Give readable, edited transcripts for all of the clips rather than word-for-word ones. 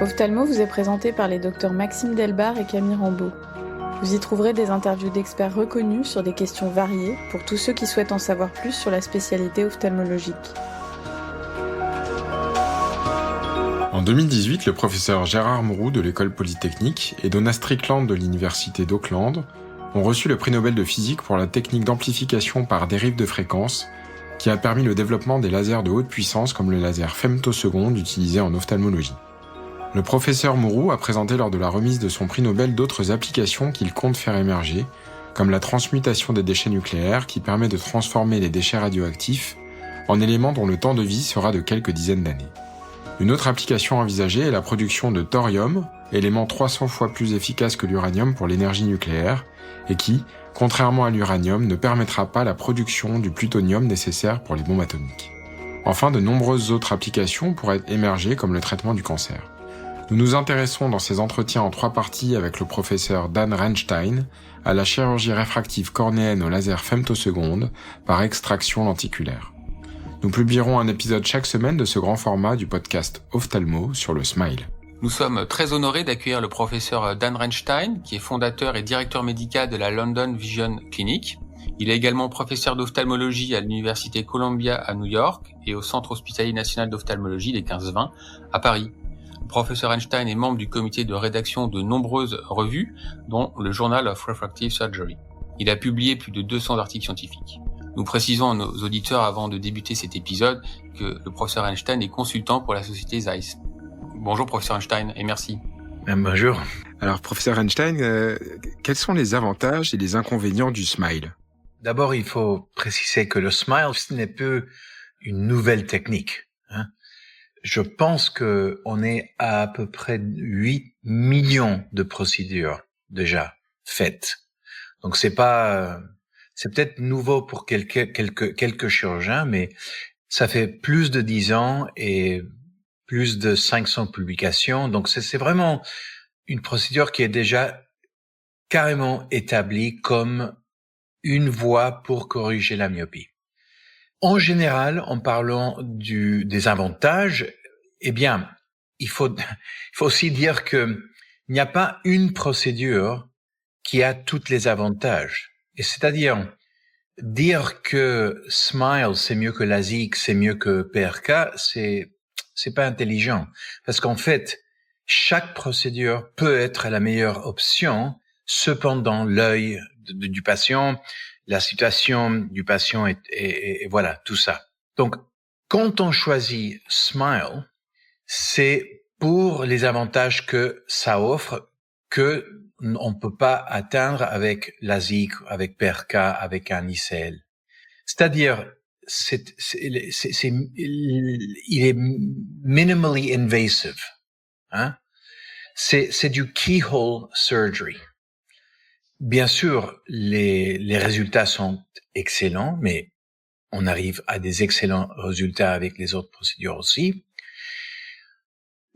Ophtalmo vous est présenté par les docteurs Maxime Delbar et Camille Rambeau. Vous y trouverez des interviews d'experts reconnus sur des questions variées pour tous ceux qui souhaitent en savoir plus sur la spécialité ophtalmologique. En 2018, le professeur Gérard Mourou de l'École Polytechnique et Donna Strickland de l'Université d'Auckland ont reçu le prix Nobel de physique pour la technique d'amplification par dérive de fréquence qui a permis le développement des lasers de haute puissance comme le laser femtoseconde utilisé en ophtalmologie. Le professeur Mourou a présenté lors de la remise de son prix Nobel d'autres applications qu'il compte faire émerger, comme la transmutation des déchets nucléaires qui permet de transformer les déchets radioactifs en éléments dont le temps de vie sera de quelques dizaines d'années. Une autre application envisagée est la production de thorium, élément 300 fois plus efficace que l'uranium pour l'énergie nucléaire, et qui, contrairement à l'uranium, ne permettra pas la production du plutonium nécessaire pour les bombes atomiques. Enfin, de nombreuses autres applications pourraient émerger comme le traitement du cancer. Nous nous intéressons dans ces entretiens en 3 parties avec le professeur Dan Reinstein à la chirurgie réfractive cornéenne au laser femtoseconde par extraction lenticulaire. Nous publierons un épisode chaque semaine de ce grand format du podcast Ophtalmo sur le smile. Nous sommes très honorés d'accueillir le professeur Dan Reinstein, qui est fondateur et directeur médical de la London Vision Clinic. Il est également professeur d'ophtalmologie à l'Université Columbia à New York et au Centre hospitalier national d'ophtalmologie des 15-20 à Paris. Le professeur Einstein est membre du comité de rédaction de nombreuses revues, dont le Journal of Refractive Surgery. Il a publié plus de 200 articles scientifiques. Nous précisons à nos auditeurs avant de débuter cet épisode que le professeur Einstein est consultant pour la société Zeiss. Bonjour professeur Einstein et merci. Bonjour. Alors professeur Einstein, quels sont les avantages et les inconvénients du smile ? D'abord, il faut préciser que le smile, ce n'est pas une nouvelle technique. Je pense que on est à peu près 8 millions de procédures déjà faites. Donc c'est peut-être nouveau pour quelques chirurgiens, mais ça fait plus de 10 ans et plus de 500 publications. Donc c'est vraiment une procédure qui est déjà carrément établie comme une voie pour corriger la myopie. En général, en parlant des avantages, eh bien, il faut aussi dire que il n'y a pas une procédure qui a tous les avantages. Et c'est-à-dire, dire que Smile, c'est mieux que LASIK, c'est mieux que PRK, c'est pas intelligent. Parce qu'en fait, chaque procédure peut être la meilleure option, cependant, l'œil du patient, la situation du patient et voilà, tout ça. Donc, quand on choisit Smile, c'est pour les avantages que ça offre que on peut pas atteindre avec LASIK, avec PRK, avec un ICL. C'est-à-dire, il est minimally invasive, C'est du keyhole surgery. Bien sûr, les résultats sont excellents, mais on arrive à des excellents résultats avec les autres procédures aussi.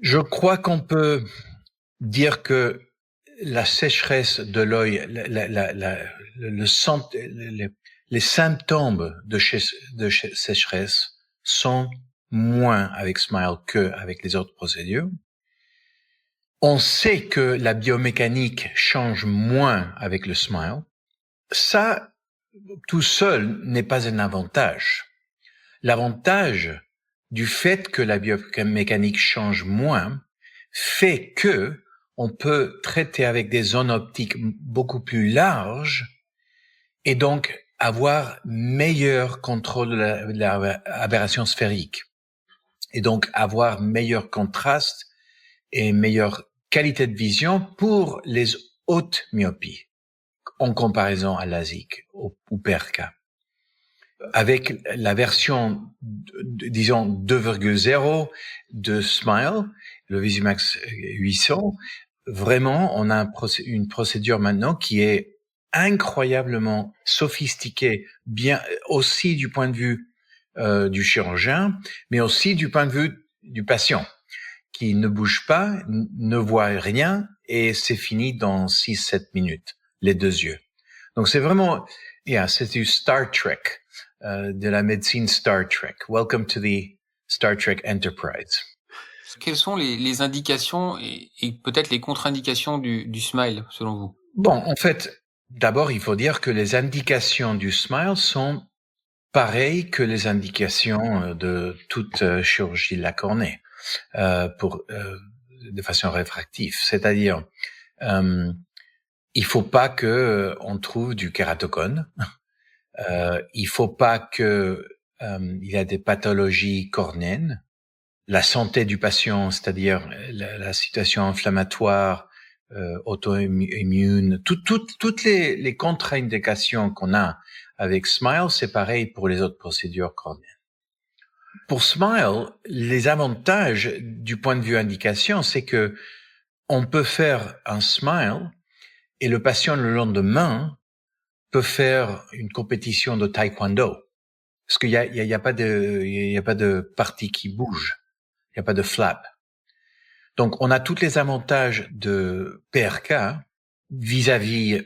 Je crois qu'on peut dire que la sécheresse de l'œil, les symptômes de sécheresse sont moins avec Smile que avec les autres procédures. On sait que la biomécanique change moins avec le Smile. Ça, tout seul, n'est pas un avantage. L'avantage du fait que la biomécanique change moins fait que on peut traiter avec des zones optiques beaucoup plus larges et donc avoir meilleur contrôle de l'aberration sphérique et donc avoir meilleur contraste et meilleure qualité de vision pour les hautes myopies en comparaison à LASIK ou PRK. Avec la version, disons, 2.0 de Smile, le Visumax 800, vraiment, on a une procédure maintenant qui est incroyablement sophistiquée, bien aussi du point de vue du chirurgien, mais aussi du point de vue du patient, qui ne bouge pas, ne voit rien, et c'est fini dans 6-7 minutes, les 2 yeux. Donc c'est vraiment, c'est du Star Trek, de la médecine Star Trek. Welcome to the Star Trek Enterprise. Quelles sont les indications et peut-être les contre-indications du smile, selon vous? Bon, en fait, d'abord, il faut dire que les indications du smile sont pareilles que les indications de toute chirurgie de la cornée de façon réfractive. C'est-à-dire, il faut pas que on trouve du kératocone. Il faut pas que il y a des pathologies cornéennes. La santé du patient, c'est-à-dire la situation inflammatoire, auto-immune, toutes les contre-indications qu'on a avec Smile, c'est pareil pour les autres procédures cornéennes. Pour Smile, les avantages du point de vue indication, c'est que on peut faire un Smile et le patient le lendemain peut faire une compétition de taekwondo. Parce qu'il y a pas de partie qui bouge. Il n'y a pas de flap. Donc, on a tous les avantages de PRK vis-à-vis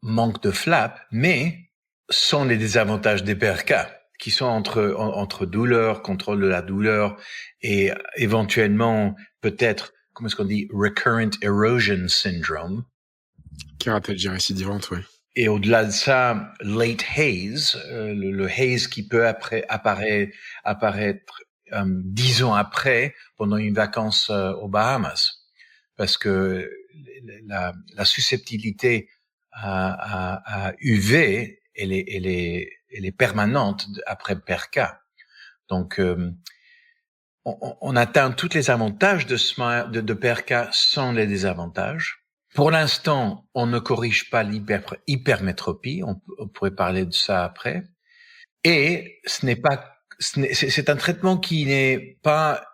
manque de flap, mais sont les désavantages des PRK qui sont entre douleur, contrôle de la douleur et éventuellement peut-être, comment est-ce qu'on dit, recurrent erosion syndrome. Kératologie récidivante, oui. Et au-delà de ça, late haze, le haze qui peut apparaître 10 ans après, pendant une vacance aux Bahamas, parce que la susceptibilité à UV, elle est permanente après PRK. Donc, on atteint tous les avantages de PRK sans les désavantages. Pour l'instant, on ne corrige pas l'hypermétropie. On pourrait parler de ça après. Et c'est un traitement qui n'est pas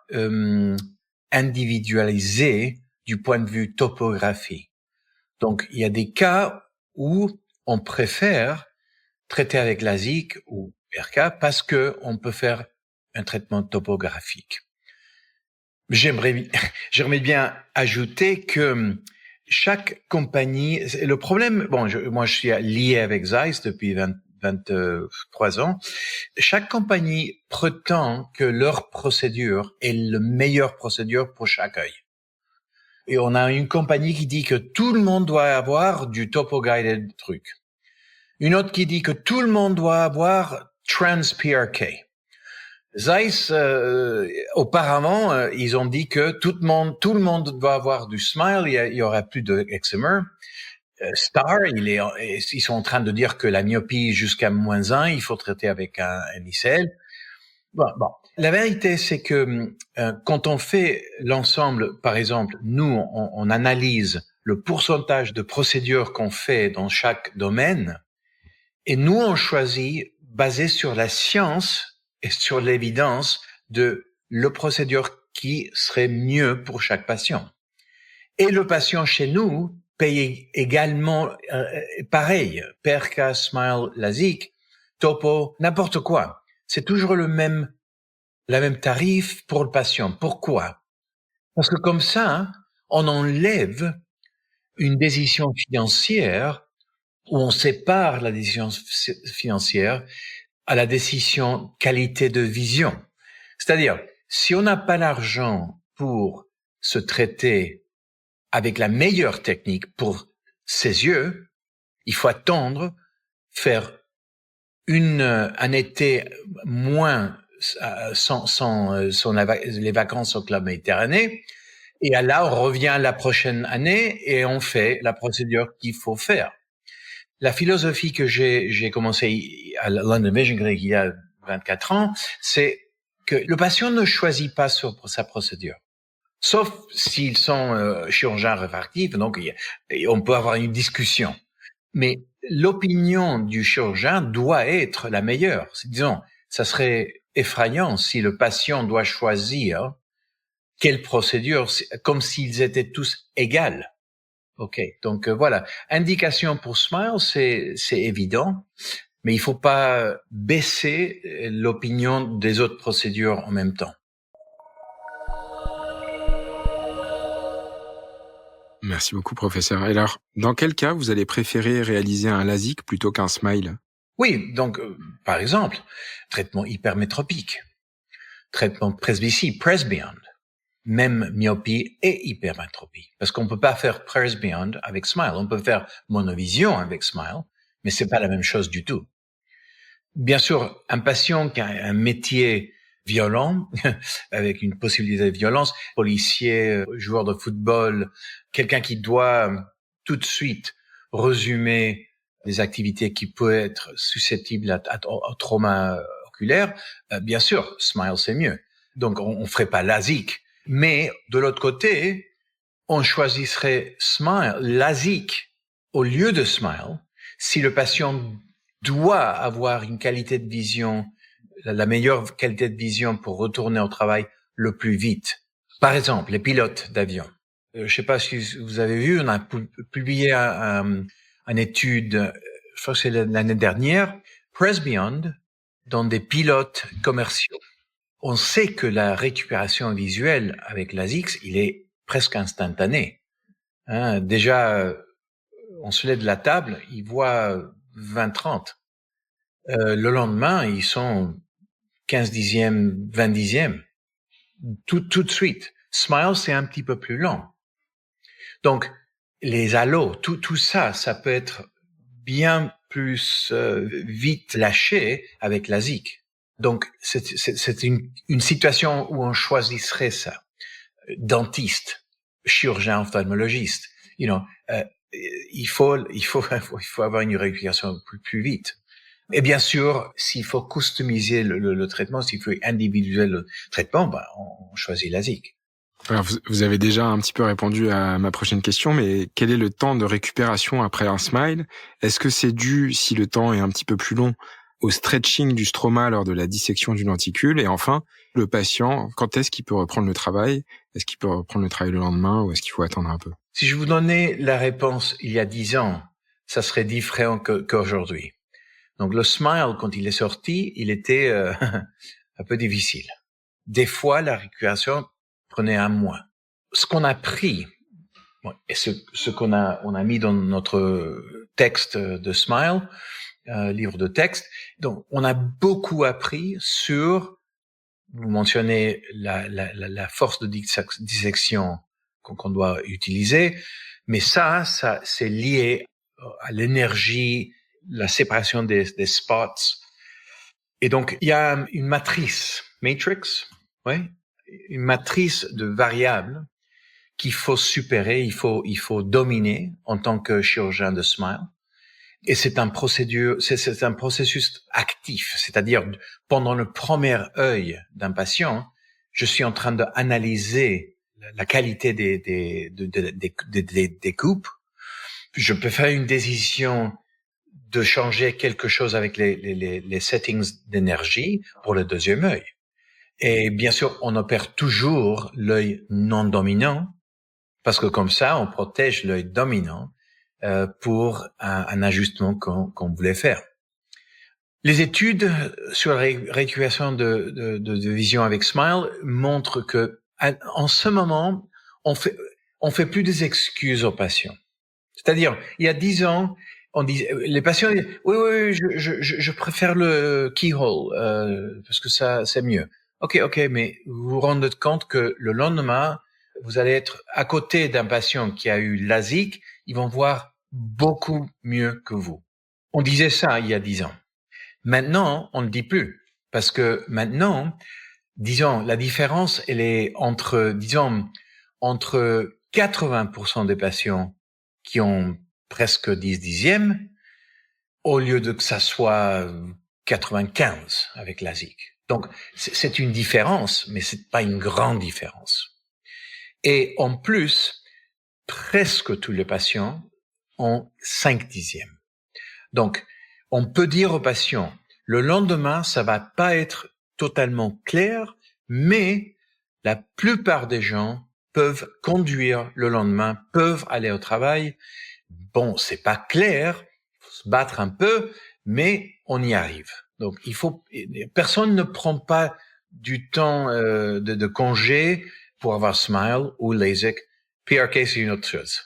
individualisé du point de vue topographie. Donc, il y a des cas où on préfère traiter avec LASIK ou PRK parce que on peut faire un traitement topographique. J'aimerais bien ajouter que chaque compagnie, le problème, moi je suis lié avec Zeiss depuis 23 ans. Chaque compagnie prétend que leur procédure est la meilleure procédure pour chaque œil. Et on a une compagnie qui dit que tout le monde doit avoir du topo-guided truc. Une autre qui dit que tout le monde doit avoir trans-PRK. Zeiss, auparavant, ils ont dit que tout le monde doit avoir du Smile, il y aura plus de eczéma. Star, ils sont en train de dire que la myopie jusqu'à -1, il faut traiter avec un ICL. Bon. La vérité, c'est que quand on fait l'ensemble, par exemple, nous, on analyse le pourcentage de procédures qu'on fait dans chaque domaine, et nous, on choisit, basé sur la science et sur l'évidence, de la procédure qui serait mieux pour chaque patient. Et le patient chez nous paye également pareil, PRK, Smile, LASIK, Topo, n'importe quoi. C'est toujours la même tarif pour le patient. Pourquoi? Parce que comme ça, on enlève une décision financière où on sépare la décision financière à la décision qualité de vision. C'est-à-dire, si on n'a pas l'argent pour se traiter avec la meilleure technique pour ses yeux, il faut attendre, faire un été moins sans les vacances au club méditerranéen, et là on revient la prochaine année et on fait la procédure qu'il faut faire. La philosophie que j'ai commencé à London Vision Clinic il y a 24 ans, c'est que le patient ne choisit pas sa procédure. Sauf s'ils sont chirurgiens réfractifs, donc on peut avoir une discussion. Mais l'opinion du chirurgien doit être la meilleure. Disons, ça serait effrayant si le patient doit choisir quelle procédure, comme s'ils étaient tous égaux. Ok, donc voilà. Indication pour Smile, c'est évident, mais il faut pas baisser l'opinion des autres procédures en même temps. Merci beaucoup, professeur. Et alors, dans quel cas vous allez préférer réaliser un LASIK plutôt qu'un Smile? Oui, donc, par exemple, traitement hypermétropique, traitement presbytie, Presbeyond. même myopie et hypermétropie. Parce qu'on peut pas faire presbyond avec Smile. On peut faire monovision avec Smile, mais c'est pas la même chose du tout. Bien sûr, un patient qui a un métier violent, avec une possibilité de violence, policier, joueur de football, quelqu'un qui doit tout de suite résumer des activités qui peuvent être susceptibles à trauma oculaire, bien sûr, Smile c'est mieux. Donc on ferait pas LASIK. Mais de l'autre côté, on choisirait Smile, LASIK, au lieu de Smile, si le patient doit avoir une qualité de vision, la meilleure qualité de vision pour retourner au travail le plus vite. Par exemple, les pilotes d'avion. Je sais pas si vous avez vu, on a publié une étude, je crois que c'est l'année dernière, presbyond dans des pilotes commerciaux. On sait que la récupération visuelle avec LASIK, il est presque instantané. Déjà, on se lève de la table, il voit 20-30. Le lendemain, ils sont 15 dixièmes, 20 dixièmes. Tout de suite. Smile, c'est un petit peu plus lent. Donc, les halos, tout ça, ça peut être bien plus vite lâché avec LASIK. Donc, c'est une situation où on choisirait ça. Dentiste, chirurgien ophtalmologiste, il faut avoir une récupération plus vite. Et bien sûr, s'il faut customiser le traitement, s'il faut individualiser le traitement, on choisit LASIK. Alors, vous avez déjà un petit peu répondu à ma prochaine question, mais quel est le temps de récupération après un Smile? Est-ce que c'est dû, si le temps est un petit peu plus long, au stretching du stroma lors de la dissection du lenticule? Et enfin, le patient, quand est-ce qu'il peut reprendre le travail? Est-ce qu'il peut reprendre le travail le lendemain ou est-ce qu'il faut attendre un peu? Si je vous donnais la réponse il y a 10 ans, ça serait différent qu'aujourd'hui. Donc le Smile, quand il est sorti, il était un peu difficile. Des fois, la récupération prenait un mois. Ce qu'on a appris, et ce qu'on a mis dans notre texte de Smile, livre de texte, donc on a beaucoup appris sur, vous mentionnez la force de dissection qu'on doit utiliser, mais ça c'est lié à l'énergie, la séparation des spots. Et donc, il y a une matrix, une matrice de variables qu'il faut supérer, il faut dominer en tant que chirurgien de Smile. Et c'est un processus actif, c'est-à-dire pendant le premier œil d'un patient, je suis en train d'analyser la qualité des coupes. Je peux faire une décision de changer quelque chose avec les settings d'énergie pour le deuxième œil. Et bien sûr, on opère toujours l'œil non dominant parce que comme ça, on protège l'œil dominant pour un ajustement qu'on voulait faire. Les études sur la récupération de vision avec Smile montrent que en ce moment, on fait plus des excuses aux patients. C'est-à-dire, il y a 10 ans, on dit, les patients disent, oui, je préfère le keyhole parce que ça c'est mieux. Ok, mais vous vous rendez compte que le lendemain, vous allez être à côté d'un patient qui a eu LASIK, ils vont voir beaucoup mieux que vous. On disait ça il y a 10 ans. Maintenant, on ne le dit plus parce que maintenant, disons, la différence elle est entre 80% des patients qui ont presque 10 dixièmes, au lieu de que ça soit 95 avec LASIK. Donc, c'est une différence, mais c'est pas une grande différence. Et en plus, presque tous les patients ont 5 dixièmes. Donc, on peut dire aux patients, le lendemain, ça va pas être totalement clair, mais la plupart des gens peuvent conduire le lendemain, peuvent aller au travail. Bon, c'est pas clair, faut se battre un peu, mais on y arrive. Donc, personne ne prend pas du temps de congé pour avoir Smile ou LASIK. PRK, c'est une autre chose.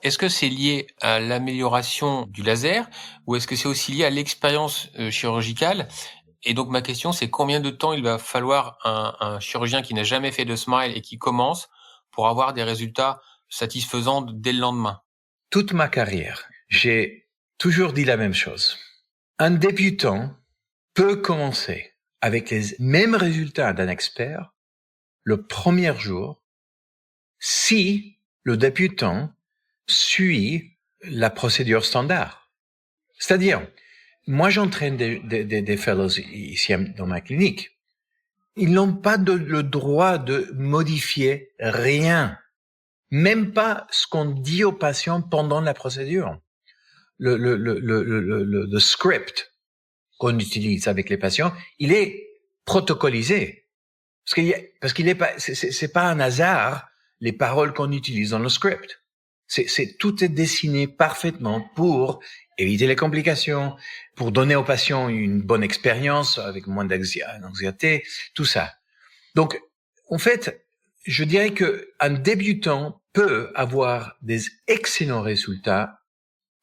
Est-ce que c'est lié à l'amélioration du laser ou est-ce que c'est aussi lié à l'expérience chirurgicale Et donc ma question, c'est combien de temps il va falloir un chirurgien qui n'a jamais fait de smile et qui commence pour avoir des résultats satisfaisants dès le lendemain? Toute ma carrière, j'ai toujours dit la même chose. Un débutant peut commencer avec les mêmes résultats d'un expert le premier jour si le débutant suit la procédure standard. C'est-à-dire, moi j'entraîne des fellows ici dans ma clinique. Ils n'ont pas le droit de modifier rien, même pas ce qu'on dit aux patients pendant la procédure. Le script qu'on utilise avec les patients, il est protocolisé. Parce qu'il est pas, c'est pas un hasard les paroles qu'on utilise dans le script. Tout est dessiné parfaitement pour éviter les complications, pour donner aux patients une bonne expérience avec moins d'anxiété, tout ça. Donc, en fait, je dirais que un débutant peut avoir des excellents résultats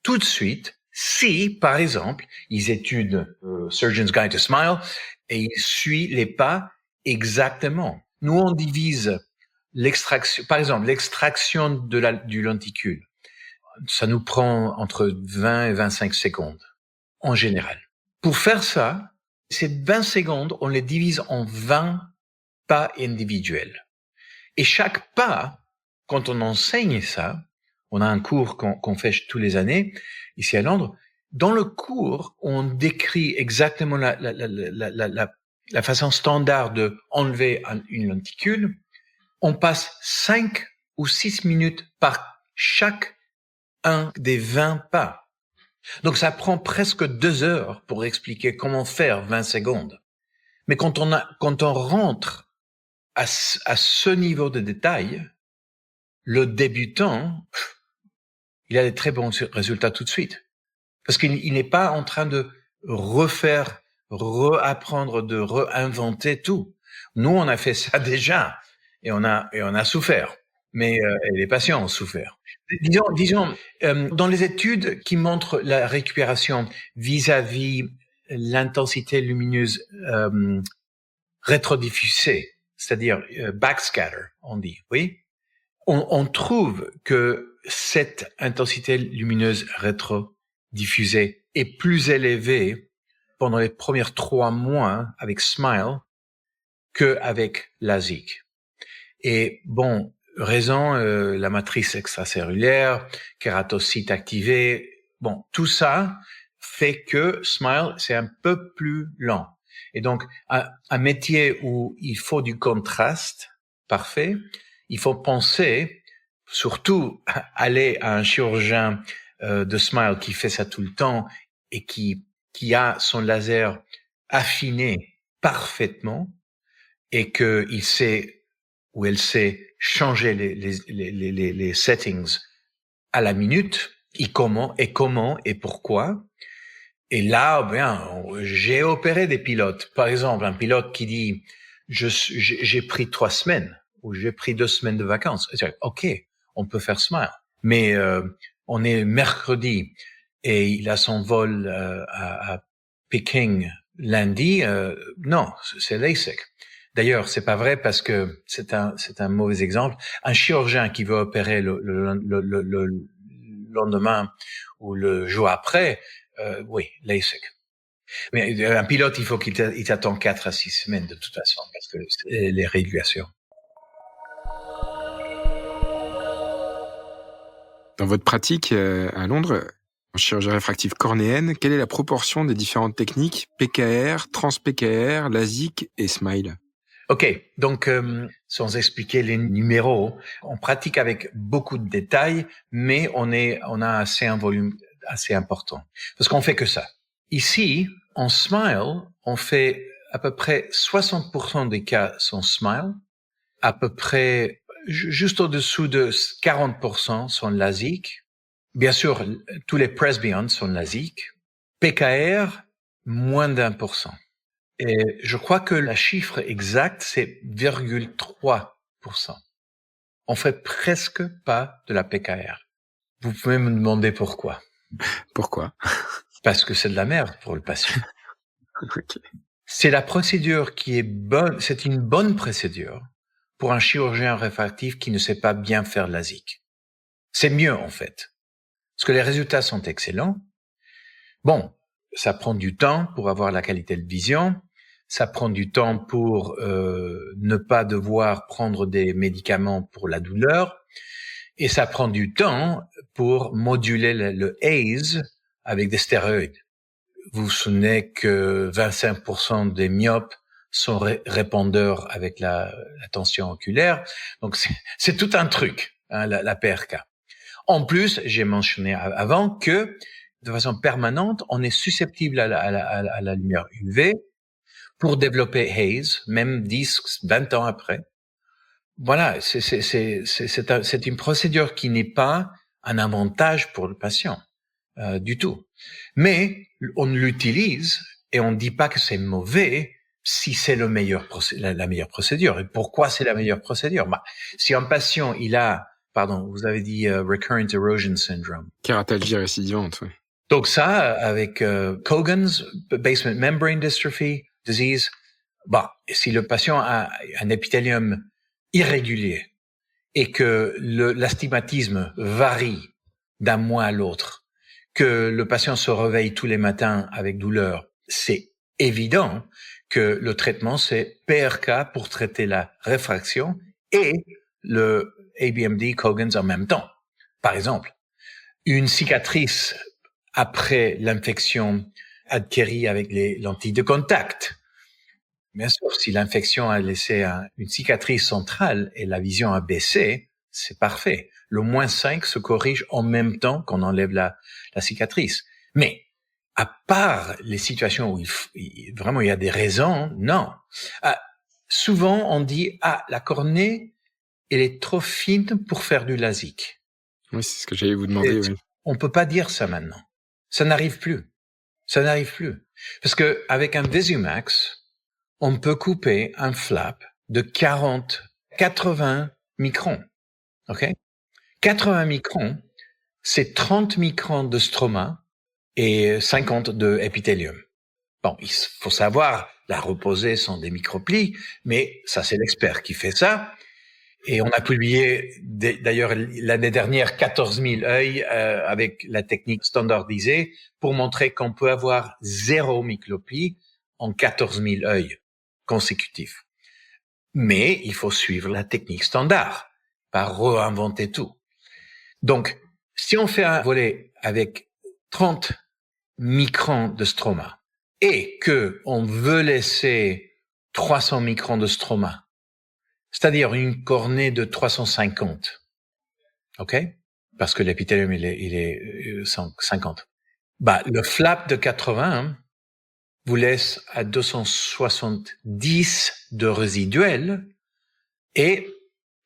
tout de suite si, par exemple, ils étudient Surgeon's Guide to Smile et ils suivent les pas exactement. Nous, on divise l'extraction, par exemple, l'extraction du lenticule. Ça nous prend entre 20 et 25 secondes, en général. Pour faire ça, ces 20 secondes, on les divise en 20 pas individuels. Et chaque pas, quand on enseigne ça, on a un cours qu'on fait tous les années, ici à Londres. Dans le cours, on décrit exactement la façon standard de enlever une lenticule. On passe 5 ou 6 minutes par chaque un des 20 pas. Donc ça prend presque 2 heures pour expliquer comment faire 20 secondes. Mais quand on rentre à ce niveau de détail, le débutant, il a des très bons résultats tout de suite. Parce qu'il n'est pas en train de réapprendre, de réinventer tout. Nous, on a fait ça déjà et on a souffert. Mais les patients ont souffert. Disons, dans les études qui montrent la récupération vis-à-vis l'intensité lumineuse rétrodiffusée, c'est-à-dire backscatter, on dit, oui, on trouve que cette intensité lumineuse rétrodiffusée est plus élevée pendant les premiers 3 mois avec Smile qu'avec LASIK. Et bon, raison, la matrice extracellulaire, kératocite activé, bon, tout ça fait que Smile, c'est un peu plus lent. Et donc, un métier où il faut du contraste parfait, il faut penser, surtout aller à un chirurgien de Smile qui fait ça tout le temps et qui a son laser affiné parfaitement et que il sait ou elle sait changer les settings à la minute, et comment et pourquoi. Et là, bien, j'ai opéré des pilotes. Par exemple, un pilote qui dit, j'ai pris 3 semaines ou j'ai pris 2 semaines de vacances. OK, on peut faire Smile. Mais on est mercredi et il a son vol à Peking lundi. Non, c'est LASIK. D'ailleurs, c'est pas vrai parce que c'est un mauvais exemple. Un chirurgien qui veut opérer le lendemain ou le jour après, oui, LASIK. Mais un pilote, il faut qu'il attend 4 à 6 semaines de toute façon parce que c'est les régulations. Dans votre pratique à Londres, en chirurgie réfractive cornéenne, quelle est la proportion des différentes techniques PKR, trans-PKR, LASIK et Smile? OK, donc sans expliquer les numéros, on pratique avec beaucoup de détails, mais on a un volume assez important parce qu'on fait que ça. Ici, en Smile, on fait à peu près 60% des cas sont Smile, à peu près juste au-dessous de 40% sont LASIK. Bien sûr, tous les Presbyons sont LASIK. PKR, moins d'1%. Et je crois que la chiffre exacte, c'est 0,3%. On fait presque pas de la PKR. Vous pouvez me demander pourquoi. Pourquoi? Parce que c'est de la merde pour le patient. Okay. C'est la procédure qui est bonne, c'est une bonne procédure pour un chirurgien réfractif qui ne sait pas bien faire de LASIK. C'est mieux, en fait. Parce que les résultats sont excellents. Bon, ça prend du temps pour avoir la qualité de vision. Ça prend du temps pour ne pas devoir prendre des médicaments pour la douleur. Et ça prend du temps pour moduler le haze avec des stéroïdes. Vous vous souvenez que 25% des myopes sont répondeurs avec la tension oculaire. Donc, c'est tout un truc, hein, la PRK. En plus, j'ai mentionné avant que, de façon permanente, on est susceptible à la lumière UV pour développer haze, même 10, 20 ans après. Voilà, c'est une procédure qui n'est pas un avantage pour le patient du tout. Mais on l'utilise et on ne dit pas que c'est mauvais si c'est la meilleure procédure. Et pourquoi c'est la meilleure procédure? Si un patient, vous avez dit recurrent erosion syndrome. Kératalgie récidivante, oui. Donc ça, avec Cogan's basement membrane dystrophy disease, si le patient a un épithélium irrégulier et que l'astigmatisme varie d'un mois à l'autre, que le patient se réveille tous les matins avec douleur, c'est évident que le traitement, c'est PRK pour traiter la réfraction et le ABMD Cogan's en même temps. Par exemple, une cicatrice après l'infection adquérie avec les lentilles de contact. Bien sûr, si l'infection a laissé une cicatrice centrale et la vision a baissé, c'est parfait. Le -5 se corrige en même temps qu'on enlève la cicatrice. Mais à part les situations où vraiment il y a des raisons, non. Souvent on dit la cornée, elle est trop fine pour faire du LASIK. Oui, c'est ce que j'allais vous demander. Oui. On peut pas dire ça maintenant. Ça n'arrive plus. Parce que avec un VisuMax, on peut couper un flap de 80 microns. OK? 80 microns, c'est 30 microns de stroma et 50 de épithélium. Bon, il faut savoir la reposer sans des microplis, mais ça, c'est l'expert qui fait ça. Et on a publié, d'ailleurs, l'année dernière, 14 000 œils avec la technique standardisée pour montrer qu'on peut avoir 0 microplie en 14 000 œils consécutifs. Mais il faut suivre la technique standard, pas réinventer tout. Donc, si on fait un volet avec 30 microns de stroma et que on veut laisser 300 microns de stroma, c'est-à-dire une cornée de 350, ok? Parce que l'épithélium il est 50. Le flap de 80 vous laisse à 270 de résiduel et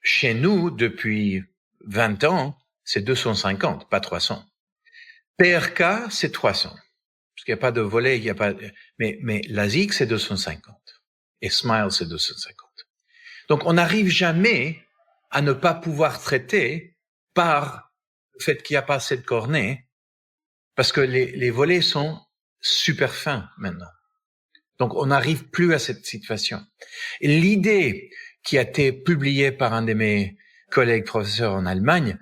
chez nous depuis 20 ans c'est 250, pas 300. PRK c'est 300 parce qu'il n'y a pas de volet, mais LASIK c'est 250 et SMILE c'est 250. Donc, on n'arrive jamais à ne pas pouvoir traiter par le fait qu'il n'y a pas assez de cornée, parce que les volets sont super fins maintenant. Donc, on n'arrive plus à cette situation. Et l'idée qui a été publiée par un de mes collègues professeurs en Allemagne,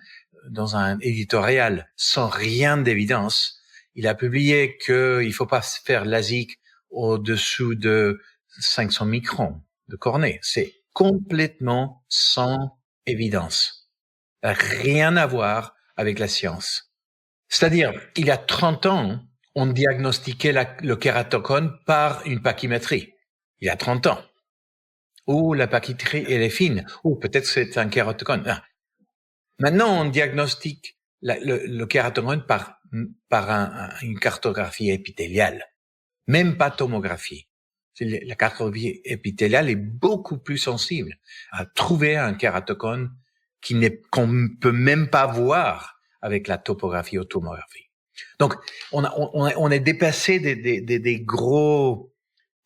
dans un éditorial sans rien d'évidence, il a publié qu'il ne faut pas faire LASIK au-dessous de 500 microns de cornée. C'est complètement sans évidence. Rien à voir avec la science. C'est-à-dire, il y a 30 ans, on diagnostiquait le kératocone par une pachymétrie. Il y a 30 ans. Ou la pachymétrie, elle est fine. Ou peut-être c'est un kératocone. Maintenant, on diagnostique le kératocone par une cartographie épithéliale. Même pas tomographie. La cartographie épithéliale est beaucoup plus sensible à trouver un kératocone qu'on ne peut même pas voir avec la topographie ou tomographie. Donc, on est dépassé des gros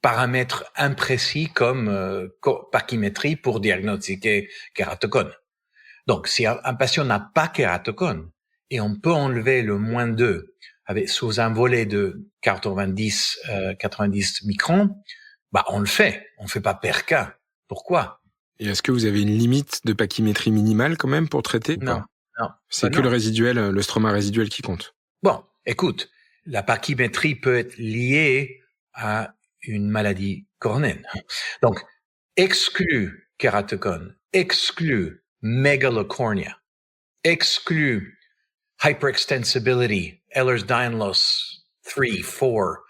paramètres imprécis comme pachymétrie pour diagnostiquer kératocone. Donc, si un patient n'a pas kératocone et on peut enlever le -2 sous un volet de 90 microns, on le fait. On fait pas per cas. Pourquoi? Et est-ce que vous avez une limite de pachymétrie minimale quand même pour traiter? Non. C'est que le résiduel, le stroma résiduel qui compte. Bon, écoute, la pachymétrie peut être liée à une maladie cornéenne. Donc, exclu kératocone, exclu megalocornea, exclu hyperextensibility, Ehlers-Danlos 3, 4,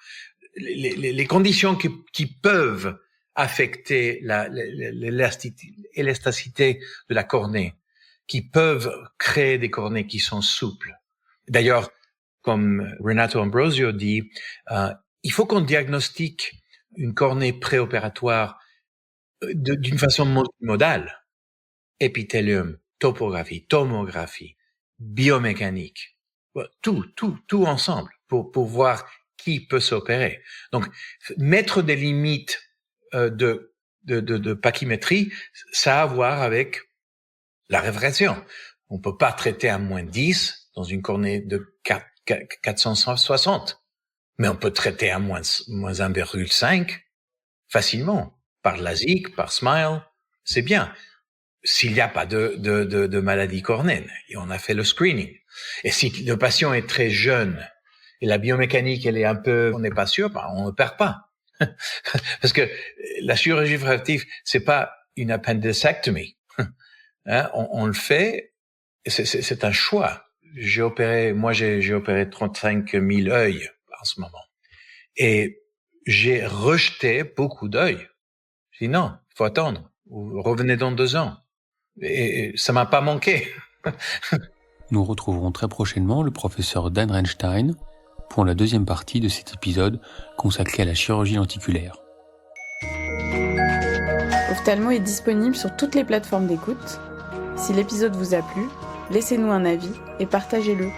les conditions qui peuvent affecter l'élasticité de la cornée, qui peuvent créer des cornées qui sont souples. D'ailleurs, comme Renato Ambrosio dit, il faut qu'on diagnostique une cornée préopératoire d'une façon multimodale. Épithélium, topographie, tomographie, biomécanique, tout ensemble pour voir qui peut s'opérer. Donc, mettre des limites de pachymétrie, ça a à voir avec la réfraction. On peut pas traiter à moins 10 dans une cornée de 460, mais on peut traiter à moins 1,5 facilement par LASIK, par SMILE, c'est bien. S'il n'y a pas de maladie cornéenne, et on a fait le screening. Et si le patient est très jeune et la biomécanique elle est un peu, on n'est pas sûr, on ne perd pas. Parce que la chirurgie réfractive, c'est pas une appendicectomie. Hein, on le fait, c'est un choix. J'ai opéré 35 000 œils en ce moment. Et j'ai rejeté beaucoup d'œils. J'ai dit non, il faut attendre. Revenez dans 2 ans. Et ça m'a pas manqué. Nous retrouverons très prochainement le professeur Dan Renstein pour la deuxième partie de cet épisode consacré à la chirurgie lenticulaire. Ophtalmo est disponible sur toutes les plateformes d'écoute. Si l'épisode vous a plu, laissez-nous un avis et partagez-le.